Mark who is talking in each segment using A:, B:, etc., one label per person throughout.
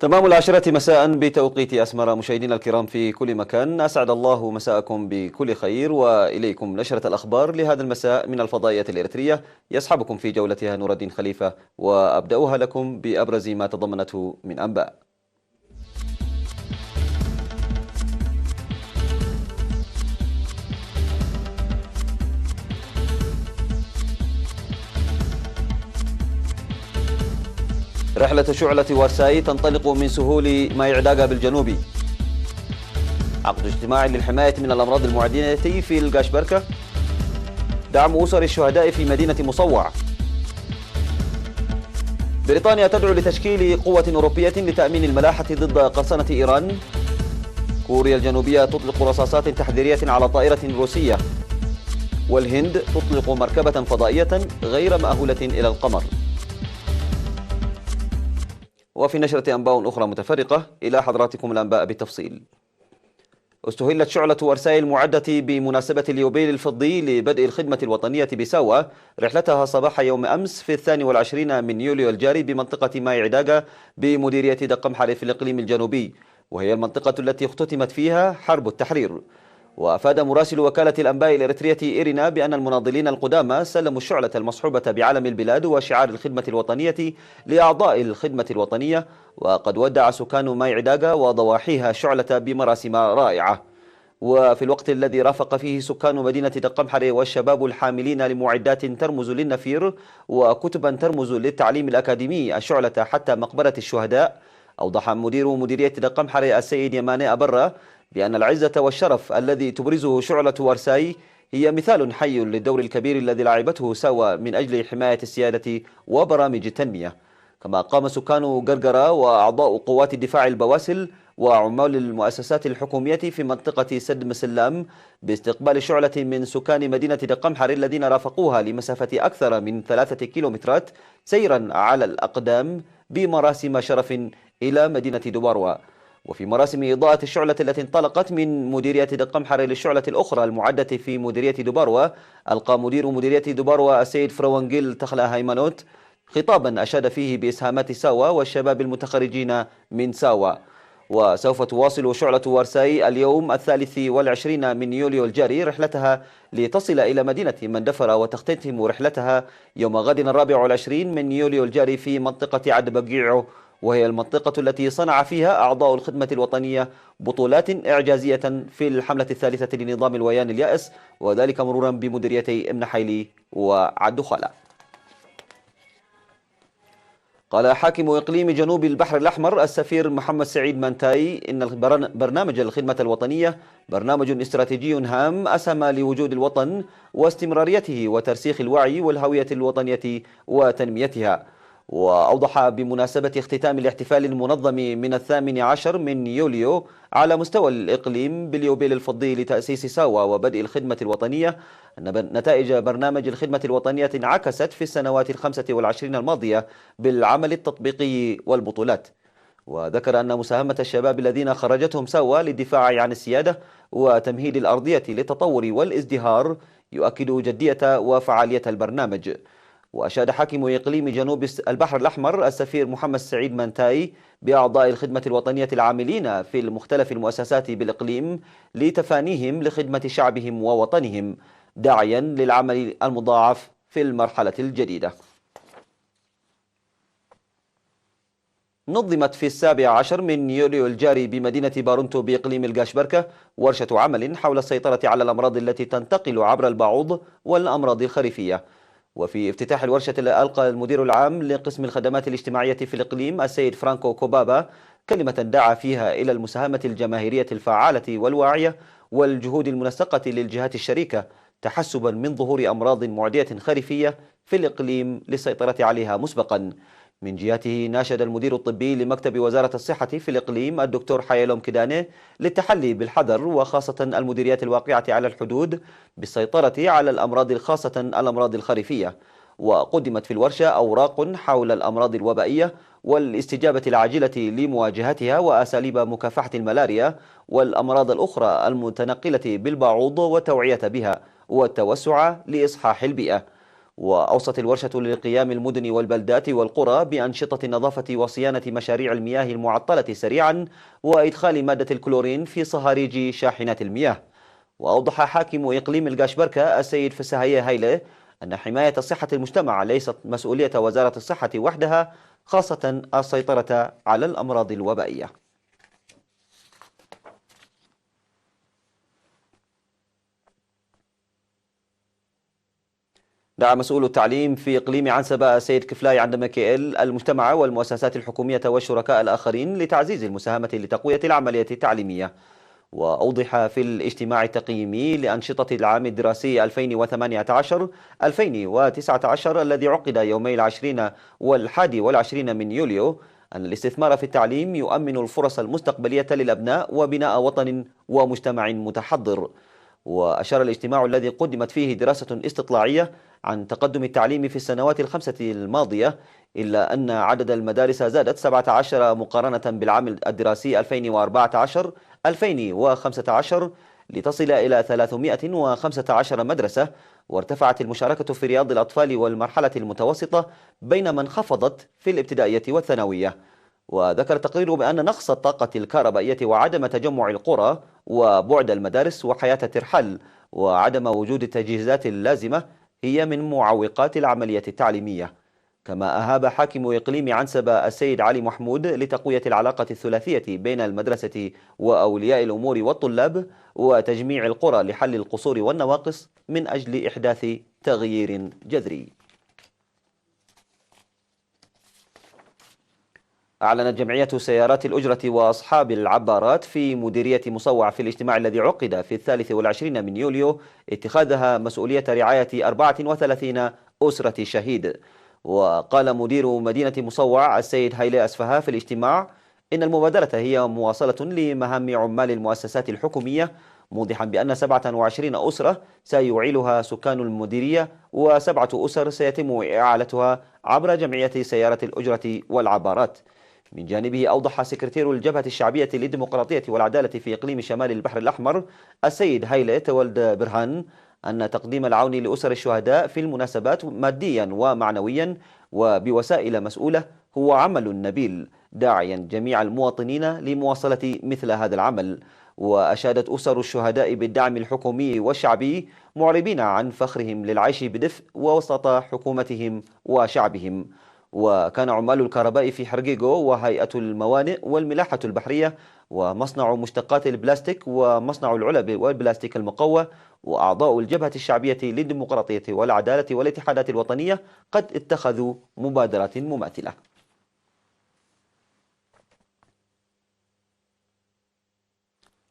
A: تمام 10 مساء بتوقيت أسمر. مشاهدينا الكرام في كل مكان، أسعد الله مساءكم بكل خير، وإليكم نشرة الأخبار لهذا المساء من الفضائية الإريترية. يصحبكم في جولتها نور الدين خليفة، وأبدأها لكم بأبرز ما تضمنته من أنباء. رحلة شعلة وارساي تنطلق من سهول ماي عداقة بالجنوب. عقد اجتماع للحماية من الأمراض المعدية في القاشبركة. دعم أسر الشهداء في مدينة مصوع. بريطانيا تدعو لتشكيل قوة أوروبية لتأمين الملاحة ضد قرصنة إيران. كوريا الجنوبية تطلق رصاصات تحذيرية على طائرة روسية. والهند تطلق مركبة فضائية غير مأهولة إلى القمر. وفي نشرة أنباء أخرى متفرقة إلى حضراتكم الأنباء بالتفصيل. استهلت شعلة وارساي المعدة بمناسبة اليوبيل الفضي لبدء الخدمة الوطنية بساوة رحلتها صباح يوم أمس في 22 من يوليو الجاري بمنطقة ماي عداقة بمديرية دقم حري في الإقليم الجنوبي، وهي المنطقة التي اختتمت فيها حرب التحرير. وأفاد مراسل وكالة الأنباء الإريترية إيرينا بأن المناضلين القدامى سلموا الشعلة المصحوبة بعلم البلاد وشعار الخدمة الوطنية لأعضاء الخدمة الوطنية، وقد ودع سكان ماي عداقة وضواحيها شعلة بمراسم رائعة. وفي الوقت الذي رافق فيه سكان مدينة دقمحري والشباب الحاملين لمعدات ترمز للنفير وكتبا ترمز للتعليم الأكاديمي الشعلة حتى مقبرة الشهداء، أوضح مدير مديرية دقمحري السيد يماني أبرة بأن العزة والشرف الذي تبرزه شعلة وارساي هي مثال حي للدور الكبير الذي لعبته ساوة من أجل حماية السيادة وبرامج التنمية. كما قام سكان قرقرة وأعضاء قوات الدفاع البواسل وعمال المؤسسات الحكومية في منطقة سد مسلام باستقبال شعلة من سكان مدينة دقمحري الذين رافقوها لمسافة أكثر من 3 كيلومترات سيرا على الأقدام بمراسم شرف إلى مدينة دباروا. وفي مراسم إضاءة الشعلة التي انطلقت من مديرية دقمحري للشعلة الأخرى المعدة في مديرية دباروا، ألقى مدير مديرية دباروا السيد فروانجيل تخلا هيمانوت خطابا أشاد فيه بإسهامات ساوة والشباب المتخرجين من ساوة. وسوف تواصل شعلة وارساي اليوم 23 من يوليو الجاري رحلتها لتصل إلى مدينة مندفرة، وتختتم رحلتها يوم غد 24 من يوليو الجاري في منطقة عد بقيعو، وهي المنطقة التي صنع فيها أعضاء الخدمة الوطنية بطولات إعجازية في الحملة الثالثة لنظام الويان اليائس، وذلك مرورا بمديريتي ابن حيلي وعدخلة. قال حاكم إقليم جنوب البحر الأحمر السفير محمد سعيد مانتاي إن برنامج الخدمة الوطنية برنامج استراتيجي هام أسهم لوجود الوطن واستمراريته وترسيخ الوعي والهوية الوطنية وتنميتها. وأوضح بمناسبة اختتام الاحتفال المنظم من 18 من يوليو على مستوى الإقليم باليوبيل الفضي لتأسيس ساوة وبدء الخدمة الوطنية أن نتائج برنامج الخدمة الوطنية انعكست في السنوات 25 الماضية بالعمل التطبيقي والبطولات. وذكر أن مساهمة الشباب الذين خرجتهم ساوة للدفاع عن السيادة وتمهيد الأرضية للتطور والازدهار يؤكد جدية وفعالية البرنامج. وأشاد حاكم إقليم جنوب البحر الأحمر السفير محمد سعيد مانتاي بأعضاء الخدمة الوطنية العاملين في مختلف المؤسسات بالإقليم لتفانيهم لخدمة شعبهم ووطنهم، داعيا للعمل المضاعف في المرحلة الجديدة. نظمت في 17 من يوليو الجاري بمدينة بارونتو بإقليم القاشبركة ورشة عمل حول السيطرة على الأمراض التي تنتقل عبر البعوض والأمراض الخريفية. وفي افتتاح الورشة ألقى المدير العام لقسم الخدمات الاجتماعية في الإقليم السيد فرانكو كوبابا كلمة دعا فيها إلى المساهمة الجماهيرية الفعالة والواعية والجهود المنسقة للجهات الشريكة تحسبا من ظهور أمراض معدية خريفية في الإقليم للسيطرة عليها مسبقا. من جهته ناشد المدير الطبي لمكتب وزارة الصحة في الإقليم الدكتور حيالوم كيداني للتحلي بالحذر، وخاصة المديريات الواقعة على الحدود بالسيطرة على الأمراض خاصة الأمراض الخريفية. وقدمت في الورشة أوراق حول الأمراض الوبائية والاستجابة العاجلة لمواجهتها وأساليب مكافحة الملاريا والأمراض الأخرى المتنقلة بالبعوض والتوعية بها والتوسع لإصحاح البيئة. وأوصت الورشة لقيام المدن والبلدات والقرى بأنشطة النظافة وصيانة مشاريع المياه المعطلة سريعا وإدخال مادة الكلورين في صهاريج شاحنات المياه. وأوضح حاكم إقليم القاشبركة السيد فساهية هيلة أن حماية صحة المجتمع ليست مسؤولية وزارة الصحة وحدها، خاصة السيطرة على الأمراض الوبائية. دعا مسؤول التعليم في إقليم عنسبة السيد كفلاي عند مكيل المجتمع والمؤسسات الحكومية والشركاء الآخرين لتعزيز المساهمة لتقوية العملية التعليمية. وأوضح في الاجتماع التقييمي لأنشطة العام الدراسي 2018-2019 الذي عقد يومي 20 و21 من يوليو أن الاستثمار في التعليم يؤمن الفرص المستقبلية للأبناء وبناء وطن ومجتمع متحضر. وأشار الاجتماع الذي قدمت فيه دراسة استطلاعية عن تقدم التعليم في السنوات الخمسة الماضية إلا أن عدد المدارس زادت 17 مقارنة بالعام الدراسي 2014-2015 لتصل إلى 315 مدرسة، وارتفعت المشاركة في رياض الأطفال والمرحلة المتوسطة بينما انخفضت في الابتدائية والثانوية. وذكر التقرير بأن نقص الطاقة الكهربائية وعدم تجمع القرى وبعد المدارس وحياة الترحال وعدم وجود التجهيزات اللازمة هي من معوقات العملية التعليمية. كما أهاب حاكم إقليم عنسبة السيد علي محمود لتقوية العلاقة الثلاثية بين المدرسة وأولياء الأمور والطلاب وتجميع القرى لحل القصور والنواقص من أجل إحداث تغيير جذري. أعلنت جمعية سيارات الأجرة وأصحاب العبارات في مديرية مصوع في الاجتماع الذي عقد في 23 من يوليو اتخاذها مسؤولية رعاية 34 أسرة شهيد. وقال مدير مدينة مصوع السيد هيلي أسفها في الاجتماع إن المبادرة هي مواصلة لمهام عمال المؤسسات الحكومية، موضحا بأن 27 أسرة سيعيلها سكان المديرية و7 أسر سيتم إعالتها عبر جمعية سيارة الأجرة والعبارات. من جانبه أوضح سكرتير الجبهة الشعبية للديمقراطية والعدالة في إقليم شمال البحر الأحمر السيد هيلي تولد برهان أن تقديم العون لأسر الشهداء في المناسبات ماديا ومعنويا وبوسائل مسؤولة هو عمل نبيل، داعيا جميع المواطنين لمواصلة مثل هذا العمل. وأشادت أسر الشهداء بالدعم الحكومي والشعبي، معربين عن فخرهم للعيش بدفء ووسط حكومتهم وشعبهم. وكان عمال الكهرباء في حرقيقو وهيئة الموانئ والملاحة البحرية ومصنع مشتقات البلاستيك ومصنع العلب والبلاستيك المقوى وأعضاء الجبهة الشعبية للديمقراطية والعدالة والاتحادات الوطنية قد اتخذوا مبادرات مماثلة.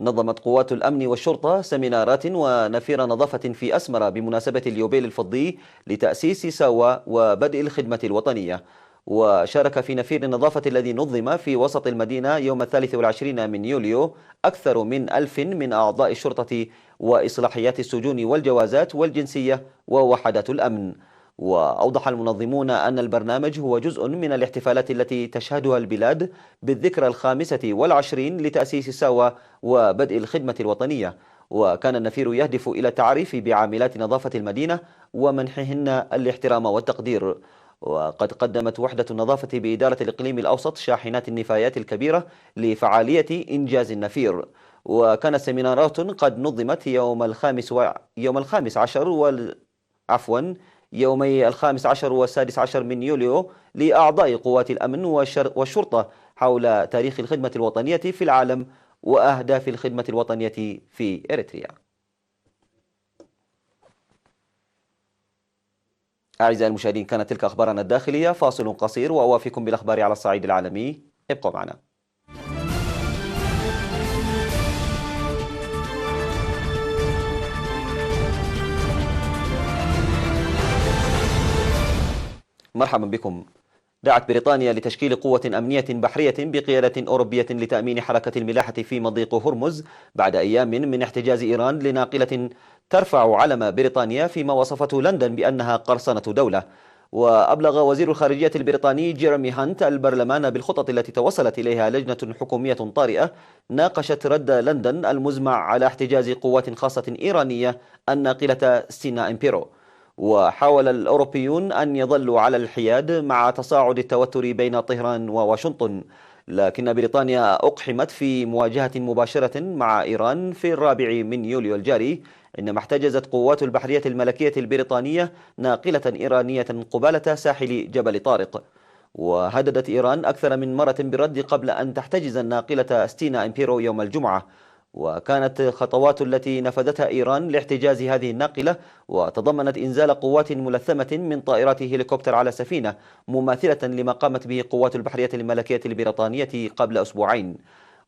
A: نظمت قوات الأمن والشرطة سمينارات ونفير نظافة في أسمرة بمناسبة اليوبيل الفضي لتأسيس ساوى وبدء الخدمة الوطنية. وشارك في نفير النظافة الذي نظم في وسط المدينة يوم 23 من يوليو أكثر من 1000 من أعضاء الشرطة وإصلاحيات السجون والجوازات والجنسية ووحدات الأمن. وأوضح المنظمون أن البرنامج هو جزء من الاحتفالات التي تشهدها البلاد بالذكرى 25 لتأسيس ساوى وبدء الخدمة الوطنية. وكان النفير يهدف إلى التعريف بعاملات نظافة المدينة ومنحهن الاحترام والتقدير. وقد قدمت وحدة النظافة بإدارة الإقليم الأوسط شاحنات النفايات الكبيرة لفعالية إنجاز النفير. وكانت سيمينارات قد نظمت يومي 15 و16 من يوليو لأعضاء قوات الأمن والشرطة حول تاريخ الخدمة الوطنية في العالم وأهداف الخدمة الوطنية في إريتريا. أعزائي المشاهدين، كانت تلك أخبارنا الداخلية. فاصل قصير وأوافيكم بالأخبار على الصعيد العالمي، ابقوا معنا. مرحبا بكم. دعت بريطانيا لتشكيل قوة أمنية بحرية بقيادة أوروبية لتأمين حركة الملاحة في مضيق هرمز بعد أيام من احتجاز إيران لناقلة ترفع علم بريطانيا، فيما وصفته لندن بأنها قرصنة دولة. وأبلغ وزير الخارجية البريطاني جيرمي هانت البرلمان بالخطط التي توصلت إليها لجنة حكومية طارئة ناقشت رد لندن المزمع على احتجاز قوات خاصة إيرانية الناقلة ستينا إمبيرو. وحاول الأوروبيون أن يظلوا على الحياد مع تصاعد التوتر بين طهران وواشنطن، لكن بريطانيا أقحمت في مواجهة مباشرة مع إيران في 4 يوليو الجاري، إنما احتجزت قوات البحرية الملكية البريطانية ناقلة إيرانية قبالة ساحل جبل طارق. وهددت إيران أكثر من مرة بالرد قبل أن تحتجز الناقلة ستينا إمبيرو يوم الجمعة. وكانت خطوات التي نفذتها إيران لاحتجاز هذه الناقلة وتضمنت إنزال قوات ملثمة من طائرات هليكوبتر على سفينة، مماثلة لما قامت به قوات البحرية الملكية البريطانية قبل أسبوعين.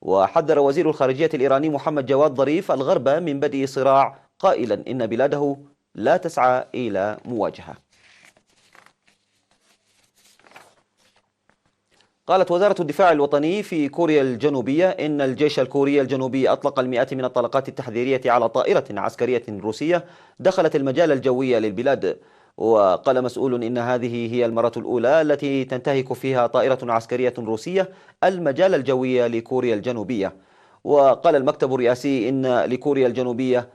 A: وحذر وزير الخارجية الإيراني محمد جواد ظريف الغرب من بدء صراع، قائلا إن بلاده لا تسعى إلى مواجهة. قالت وزارة الدفاع الوطني في كوريا الجنوبية إن الجيش الكوري الجنوبي أطلق المئات من الطلقات التحذيرية على طائرة عسكرية روسية دخلت المجال الجوي للبلاد. وقال مسؤول إن هذه هي المرة الأولى التي تنتهك فيها طائرة عسكرية روسية المجال الجوي لكوريا الجنوبية. وقال المكتب الرئاسي إن لكوريا الجنوبية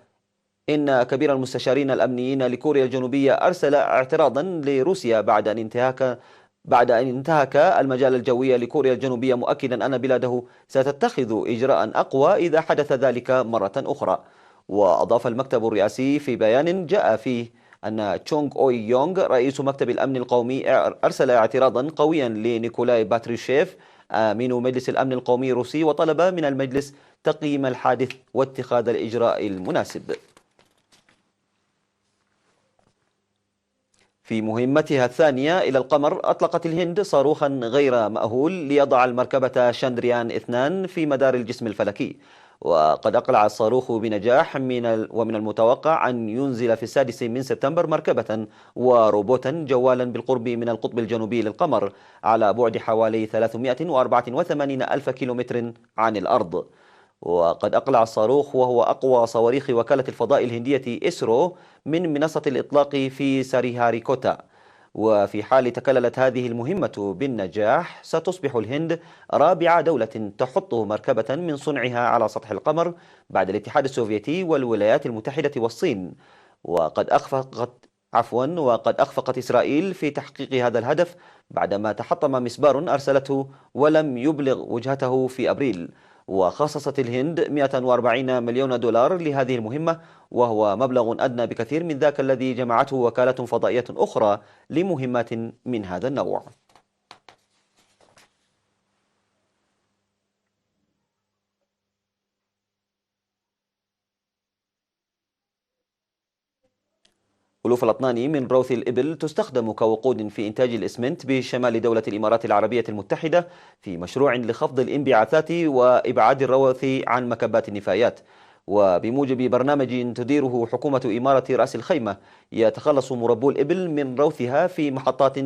A: إن كبير المستشارين الأمنيين لكوريا الجنوبية أرسل اعتراضا لروسيا بعد أن انتهك المجال الجوي لكوريا الجنوبية، مؤكدا أن بلاده ستتخذ إجراء أقوى إذا حدث ذلك مرة أخرى. وأضاف المكتب الرئاسي في بيان جاء فيه أن تشونغ أوي يونغ رئيس مكتب الأمن القومي أرسل اعتراضا قويا لنيكولاي باتريشيف أمين مجلس الأمن القومي الروسي، وطلب من المجلس تقييم الحادث واتخاذ الإجراء المناسب. في مهمتها الثانية إلى القمر، أطلقت الهند صاروخا غير مأهول ليضع المركبة شاندريان 2 في مدار الجسم الفلكي. وقد أقلع الصاروخ بنجاح ومن المتوقع أن ينزل في 6 سبتمبر مركبة وروبوتا جوالا بالقرب من القطب الجنوبي للقمر على بعد حوالي 384 ألف كيلومتر عن الأرض. وقد أقلع الصاروخ، وهو أقوى صواريخ وكالة الفضاء الهندية إسرو، من منصة الإطلاق في ساريهاريكوتا. وفي حال تكللت هذه المهمة بالنجاح، ستصبح الهند رابع دولة تحط مركبة من صنعها على سطح القمر بعد الاتحاد السوفيتي والولايات المتحدة والصين. وقد أخفقت إسرائيل في تحقيق هذا الهدف بعدما تحطم مسبار أرسلته ولم يبلغ وجهته في أبريل. وخصصت الهند 140 مليون دولار لهذه المهمة، وهو مبلغ أدنى بكثير من ذاك الذي جمعته وكالة فضائية أخرى لمهمات من هذا النوع. ألوف الأطنان من روث الإبل تستخدم كوقود في إنتاج الإسمنت بشمال دولة الإمارات العربية المتحدة في مشروع لخفض الانبعاثات وإبعاد الروث عن مكبات النفايات. وبموجب برنامج تديره حكومة إمارة رأس الخيمة، يتخلص مربو الإبل من روثها في محطات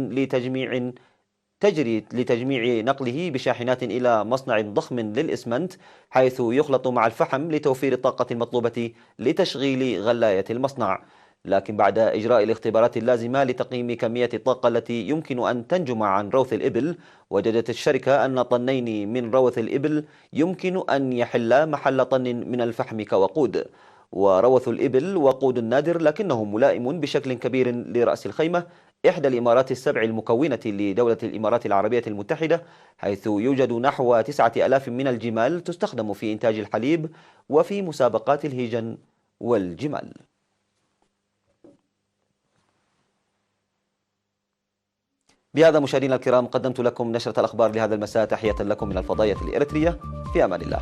A: تجري لتجميع نقله بشاحنات إلى مصنع ضخم للإسمنت، حيث يخلط مع الفحم لتوفير الطاقة المطلوبة لتشغيل غلاية المصنع. لكن بعد إجراء الاختبارات اللازمة لتقييم كمية الطاقة التي يمكن أن تنجم عن روث الإبل، وجدت الشركة أن طنين من روث الإبل يمكن أن يحل محل طن من الفحم كوقود. وروث الإبل وقود نادر، لكنه ملائم بشكل كبير لرأس الخيمة، إحدى الإمارات السبع المكونة لدولة الإمارات العربية المتحدة، حيث يوجد نحو 9000 من الجمال تستخدم في إنتاج الحليب وفي مسابقات الهيجن والجمال. بهذا مشاهدينا الكرام قدمت لكم نشرة الأخبار لهذا المساء، تحية لكم من الفضائية الإريترية، في أمان الله.